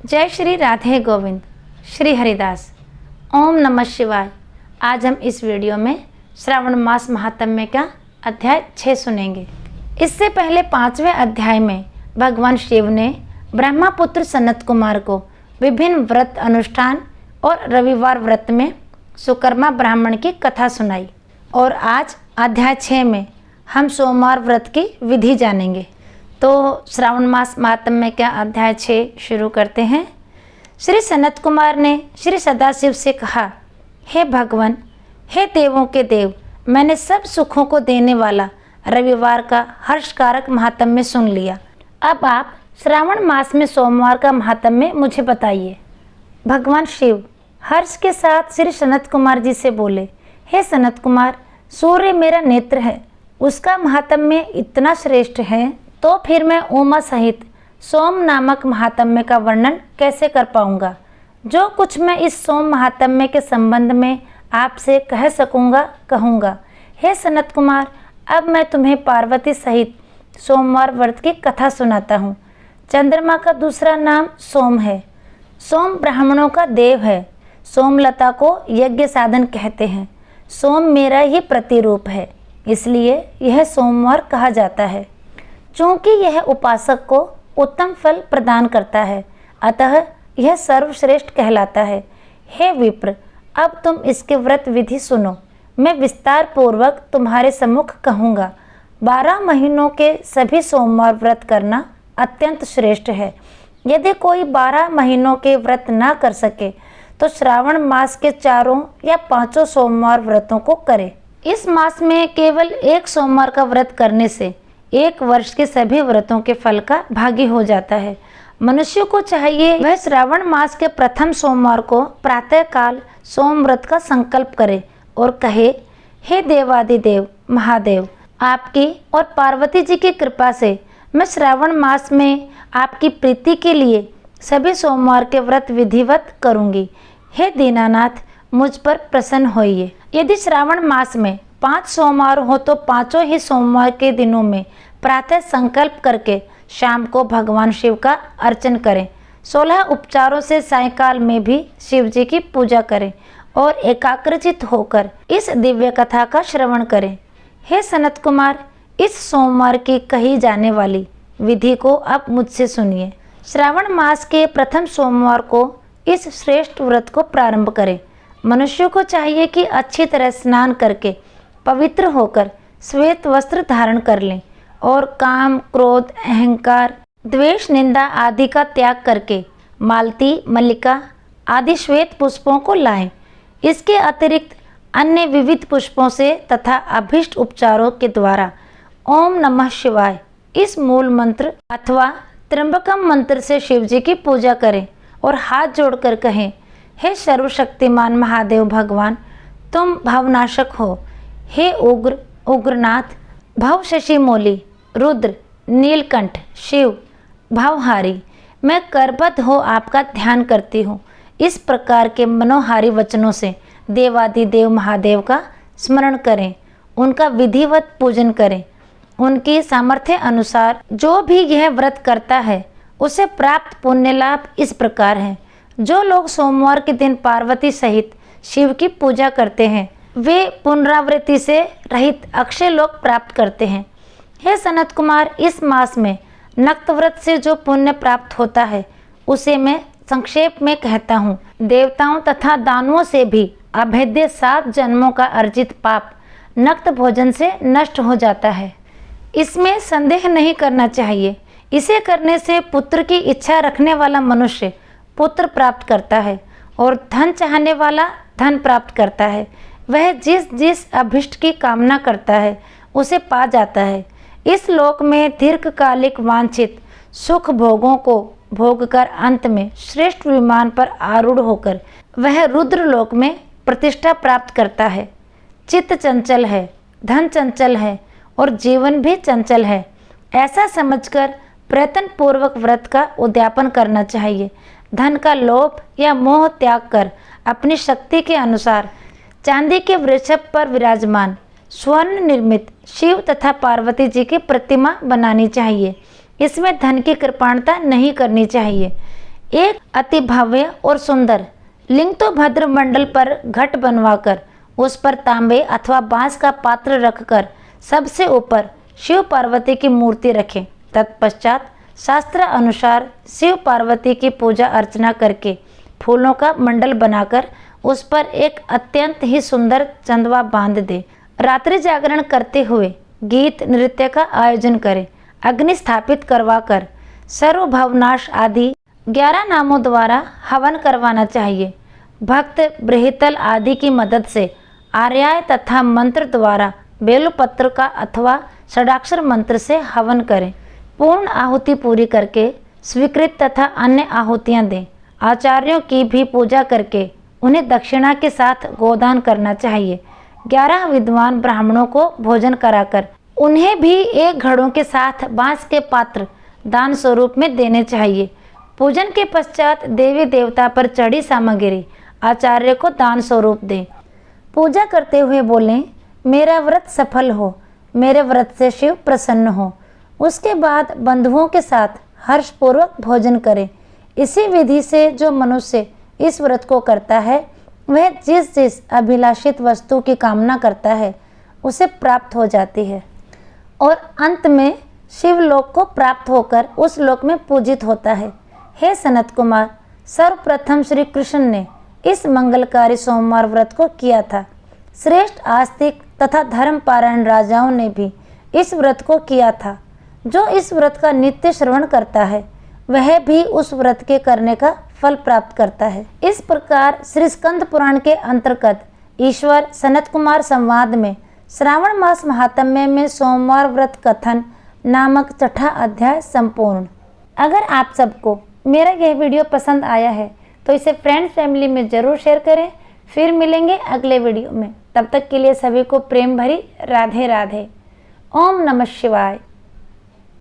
जय श्री राधे गोविंद श्री हरिदास। ओम नमः शिवाय। आज हम इस वीडियो में श्रावण मास महात्म्य का अध्याय 6 सुनेंगे। इससे पहले 5वें अध्याय में भगवान शिव ने ब्रह्मपुत्र सनत कुमार को विभिन्न व्रत अनुष्ठान और रविवार व्रत में सुकर्मा ब्राह्मण की कथा सुनाई और आज अध्याय 6 में हम सोमवार व्रत की विधि जानेंगे। तो श्रावण मास महात्म्य का अध्याय 6 शुरू करते हैं। श्री सनत कुमार ने श्री सदाशिव से कहा, हे भगवान, हे देवों के देव, मैंने सब सुखों को देने वाला रविवार का हर्षकारक महात्म्य सुन लिया। अब आप श्रावण मास में सोमवार का महात्म्य मुझे बताइए। भगवान शिव हर्ष के साथ श्री सनत कुमार जी से बोले, हे सनत कुमार, सूर्य मेरा नेत्र है, उसका महात्म्य इतना श्रेष्ठ है तो फिर मैं उमा सहित सोम नामक महात्म्य का वर्णन कैसे कर पाऊंगा। जो कुछ मैं इस सोम महात्म्य के संबंध में आपसे कह सकूंगा कहूँगा। हे सनत कुमार, अब मैं तुम्हें पार्वती सहित सोमवार व्रत की कथा सुनाता हूँ। चंद्रमा का दूसरा नाम सोम है। सोम ब्राह्मणों का देव है। सोमलता को यज्ञ साधन कहते हैं। सोम मेरा ही प्रतिरूप है, इसलिए यह सोमवार कहा जाता है। चूँकि यह उपासक को उत्तम फल प्रदान करता है, अतः यह सर्वश्रेष्ठ कहलाता है। हे विप्र, अब तुम इसके व्रत विधि सुनो। मैं विस्तार पूर्वक तुम्हारे सम्मुख कहूँगा। 12 महीनों के सभी सोमवार व्रत करना अत्यंत श्रेष्ठ है। यदि कोई 12 महीनों के व्रत ना कर सके तो श्रावण मास के 4 या 5 सोमवार व्रतों को करे। इस मास में केवल एक सोमवार का व्रत करने से 1 वर्ष के सभी व्रतों के फल का भागी हो जाता है। मनुष्य को चाहिए वह श्रावण मास के प्रथम सोमवार को प्रातःकाल सोम व्रत का संकल्प करे और कहे, हे देवादिदेव महादेव, आपकी और पार्वती जी की कृपा से मैं श्रावण मास में आपकी प्रीति के लिए सभी सोमवार के व्रत विधिवत करूंगी। हे दीनानाथ, मुझ पर प्रसन्न होइए। यदि श्रावण मास में 5 सोमवार हो तो 5 ही सोमवार के दिनों में प्रातः संकल्प करके शाम को भगवान शिव का अर्चन करें। 16 उपचारों से सायंकाल में भी शिव जी की पूजा करें और एकाग्रचित होकर इस दिव्य कथा का श्रवण करें। हे सनत कुमार, इस सोमवार की कही जाने वाली विधि को अब मुझसे सुनिए। श्रावण मास के प्रथम सोमवार को इस श्रेष्ठ व्रत को प्रारंभ करें। मनुष्य को चाहिए कि अच्छी तरह स्नान करके पवित्र होकर श्वेत वस्त्र धारण कर लें और काम, क्रोध, अहंकार, द्वेष, निंदा आदि का त्याग करके मालती, मल्लिका आदि श्वेत पुष्पों को लाएं। इसके अतिरिक्त अन्य विविध पुष्पों से तथा अभीष्ट उपचारों के द्वारा ओम नमः शिवाय इस मूल मंत्र अथवा त्र्यंबकम मंत्र से शिव जी की पूजा करें और हाथ जोड़कर कहें, हे सर्वशक्तिमान महादेव भगवान, तुम भवनाशक हो। हे उग्र उग्रनाथ, भव शशि मोली, रुद्र, नीलकंठ, शिव, भवहारी, मैं करबद्ध हो आपका ध्यान करती हूँ। इस प्रकार के मनोहारी वचनों से देवादिदेव महादेव का स्मरण करें, उनका विधिवत पूजन करें। उनकी सामर्थ्य अनुसार जो भी यह व्रत करता है उसे प्राप्त पुण्य लाभ इस प्रकार है। जो लोग सोमवार के दिन पार्वती सहित शिव की पूजा करते हैं वे पुनरावृत्ति से रहित अक्षय लोक प्राप्त करते हैं। हे सनत कुमार, इस मास में नक्त व्रत से जो पुण्य प्राप्त होता है उसे मैं संक्षेप में कहता हूँ। देवताओं तथा दानुओं से भी अभेद्य 7 जन्मों का अर्जित पाप नक्त भोजन से नष्ट हो जाता है। इसमें संदेह नहीं करना चाहिए। इसे करने से पुत्र की इच्छा रखने वाला मनुष्य पुत्र प्राप्त करता है और धन चाहने वाला धन प्राप्त करता है। वह जिस जिस अभिष्ट की कामना करता है उसे पा जाता है। इस लोक में दीर्घकालिक वांछित सुख भोगों को भोगकर अंत में श्रेष्ठ विमान पर आरूढ़ होकर वह रुद्र लोक में प्रतिष्ठा प्राप्त करता है। चित्त चंचल है, धन चंचल है और जीवन भी चंचल है, ऐसा समझकर प्रयत्न पूर्वक व्रत का उद्यापन करना चाहिए। धन का लोभ या मोह त्याग कर अपनी शक्ति के अनुसार चांदी के वृषभ पर विराजमान स्वर्ण निर्मित शिव तथा पार्वती जी की प्रतिमा बनानी चाहिए। इसमें धन की कृपणता नहीं करनी चाहिए। एक अति भव्य और सुंदर लिंगतोभद्र मंडल पर घट बनवाकर उस पर तांबे अथवा बांस का पात्र रखकर सबसे ऊपर शिव पार्वती की मूर्ति रखें। तत्पश्चात शास्त्र अनुसार शिव पार्वती की पूजा अर्चना करके फूलों का मंडल बनाकर उस पर एक अत्यंत ही सुंदर चंदवा बांध दे। रात्रि जागरण करते हुए गीत नृत्य का आयोजन करें। अग्नि स्थापित करवाकर सर्वभवनाश आदि 11 नामों द्वारा हवन करवाना चाहिए। भक्त बृहतल आदि की मदद से आर्याय तथा मंत्र द्वारा बेलपत्र का अथवा षडाक्षर मंत्र से हवन करें। पूर्ण आहुति पूरी करके स्वीकृत तथा अन्य आहुतियाँ दें। आचार्यों की भी पूजा करके उन्हें दक्षिणा के साथ गोदान करना चाहिए। 11 विद्वान ब्राह्मणों को भोजन कराकर उन्हें भी 1 घड़ों के साथ बांस के पात्र दान स्वरूप में देने चाहिए। पूजन के पश्चात देवी देवता पर चढ़ी सामग्री आचार्य को दान स्वरूप दें। पूजा करते हुए बोलें, मेरा व्रत सफल हो, मेरे व्रत से शिव प्रसन्न हो। उसके बाद बंधुओं के साथ हर्षपूर्वक भोजन करें। इसी विधि से जो मनुष्य इस व्रत को करता है वह जिस जिस अभिलाषित वस्तु की कामना करता है उसे प्राप्त हो जाती है और अंत में शिवलोक को प्राप्त होकर उस लोक में पूजित होता है। हे सनत कुमार, सर्वप्रथम श्री कृष्ण ने इस मंगलकारी सोमवार व्रत को किया था। श्रेष्ठ आस्तिक तथा धर्मपारायण राजाओं ने भी इस व्रत को किया था। जो इस व्रत का नित्य श्रवण करता है वह भी उस व्रत के करने का फल प्राप्त करता है। इस प्रकार श्री स्कंद पुराण के अंतर्गत ईश्वर सनत कुमार संवाद में श्रावण मास महात्म्य में सोमवार व्रत कथन नामक 6ठा अध्याय संपूर्ण। अगर आप सबको मेरा यह वीडियो पसंद आया है तो इसे फ्रेंड्स फैमिली में ज़रूर शेयर करें। फिर मिलेंगे अगले वीडियो में। तब तक के लिए सभी को प्रेम भरी राधे राधे। ओम नमः शिवाय।